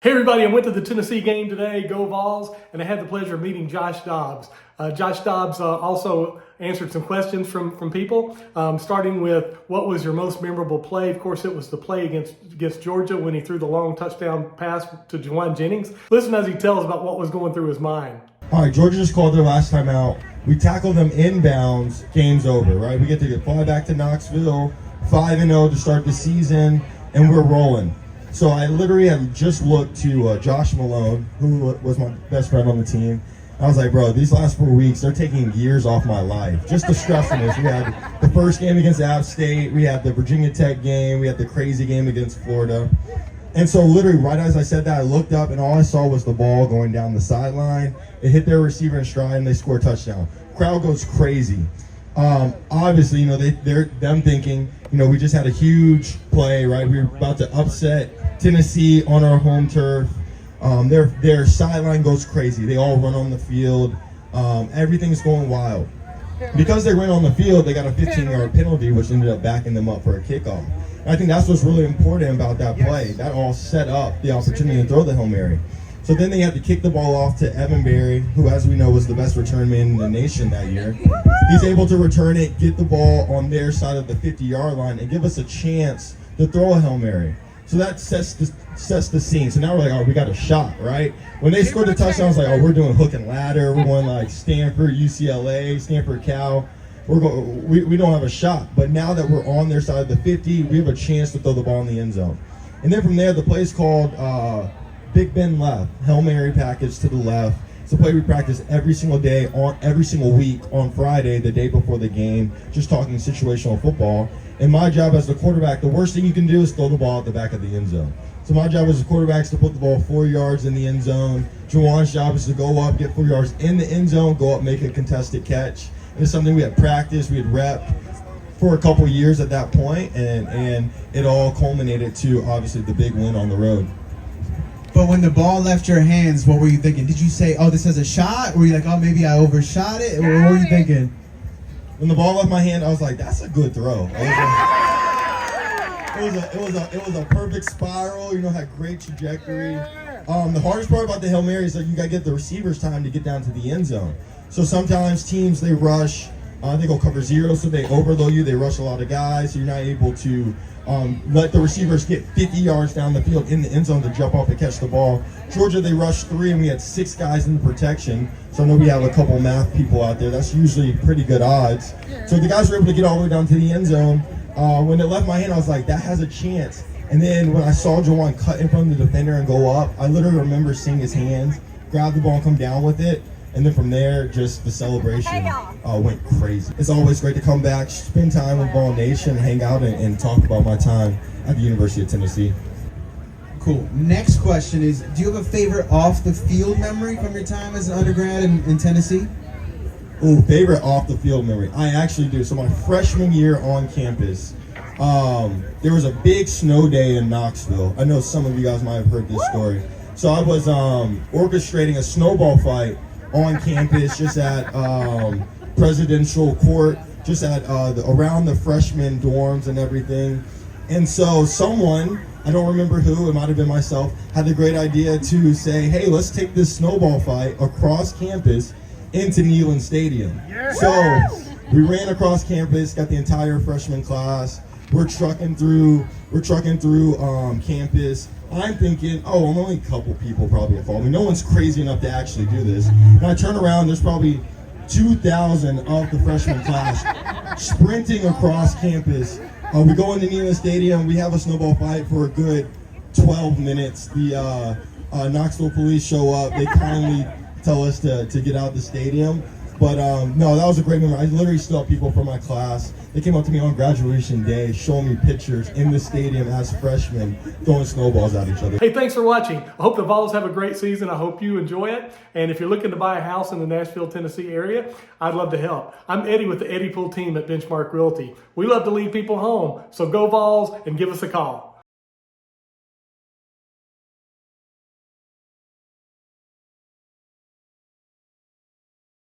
Hey everybody, I went to the Tennessee game today, go Vols, and I had the pleasure of meeting Josh Dobbs. Josh Dobbs also answered some questions from people, starting with what was your most memorable play. Of course, it was the play against Georgia when he threw the long touchdown pass to Jauan Jennings. Listen as he tells about what was going through his mind. All right, Georgia just called their last time out. We tackled them inbounds, game's over, right? We get to fly back to Knoxville, 5-0 to start the season, and we're rolling. So I literally had just looked to Josh Malone, who was my best friend on the team. I was like, bro, these last 4 weeks, they're taking years off my life. Just the stressfulness. We had the first game against App State. We had the Virginia Tech game. We had the crazy game against Florida. And so literally right as I said that, I looked up and all I saw was the ball going down the sideline. It hit their receiver in stride and they score a touchdown. Crowd goes crazy. Obviously, they're thinking, we just had a huge play, right? We were about to upset Tennessee on our home turf. Their sideline goes crazy. They all run on the field. Everything's going wild. Because they ran on the field, they got a 15-yard penalty, which ended up backing them up for a kickoff. And I think that's what's really important about that play. That all set up the opportunity to throw the Hail Mary. So then they had to kick the ball off to Evan Berry, who, as we know, was the best return man in the nation that year. He's able to return it, get the ball on their side of the 50-yard line, and give us a chance to throw a Hail Mary. So that sets the scene. So now we're like, oh, we got a shot, right? When they scored the touchdown, I was like, oh, we're doing hook and ladder. We're going like Stanford, UCLA, Stanford, Cal. We don't have a shot. But now that we're on their side of the 50, we have a chance to throw the ball in the end zone. And then from there, the play is called Big Ben left, Hail Mary package to the left. It's a play we practice every single day, every single week on Friday, the day before the game, just talking situational football. And my job as the quarterback, the worst thing you can do is throw the ball at the back of the end zone. So my job as a quarterback is to put the ball 4 yards in the end zone. Jauan's job is to go up, get 4 yards in the end zone, go up, make a contested catch. And it's something we had practiced, we had rep for a couple years at that point, and it all culminated to obviously the big win on the road. But when the ball left your hands, what were you thinking? Did you say, oh, this has a shot? Or were you like, oh, maybe I overshot it? Or what were you thinking? When the ball left my hand, I was like, that's a good throw. It was a perfect spiral, had great trajectory. The hardest part about the Hail Mary is that you got to get the receivers time to get down to the end zone. So sometimes teams, they rush, they go cover zero, so they overload you, they rush a lot of guys, so you're not able to let the receivers get 50 yards down the field in the end zone to jump off and catch the ball. Georgia, they rushed 3 and we had 6 guys in the protection. So I know we have a couple math people out there. That's usually pretty good odds. So the guys were able to get all the way down to the end zone. When it left my hand, I was like, that has a chance. And then when I saw Jauan cut in front of the defender and go up, I literally remember seeing his hands, grab the ball and come down with it. And then from there, just the celebration went crazy. It's always great to come back, spend time with Ball Nation, hang out, and talk about my time at the University of Tennessee. Cool. Next question is, do you have a favorite off-the-field memory from your time as an undergrad in Tennessee? Ooh, favorite off-the-field memory. I actually do. So my freshman year on campus, there was a big snow day in Knoxville. I know some of you guys might have heard this story. So I was orchestrating a snowball fight on campus, just at Presidential Court, just at around the freshman dorms and everything. And so someone, I don't remember who, it might have been myself, had the great idea to say, hey, let's take this snowball fight across campus into Neyland Stadium. Yes. So we ran across campus, got the entire freshman class. We're trucking through campus. I'm thinking, oh, I'm only a couple people probably at fault. I mean, no one's crazy enough to actually do this. And I turn around, there's probably 2,000 of the freshman class sprinting across campus. We go into Neyland Stadium. We have a snowball fight for a good 12 minutes. The Knoxville police show up. They kindly tell us to get out of the stadium. But no, that was a great memory. I literally still have people from my class. They came up to me on graduation day, showing me pictures in the stadium as freshmen, throwing snowballs at each other. Hey, thanks for watching. I hope the Vols have a great season. I hope you enjoy it. And if you're looking to buy a house in the Nashville, Tennessee area, I'd love to help. I'm Eddie with the Eddie Pool team at Benchmark Realty. We love to lead people home. So go Vols and give us a call.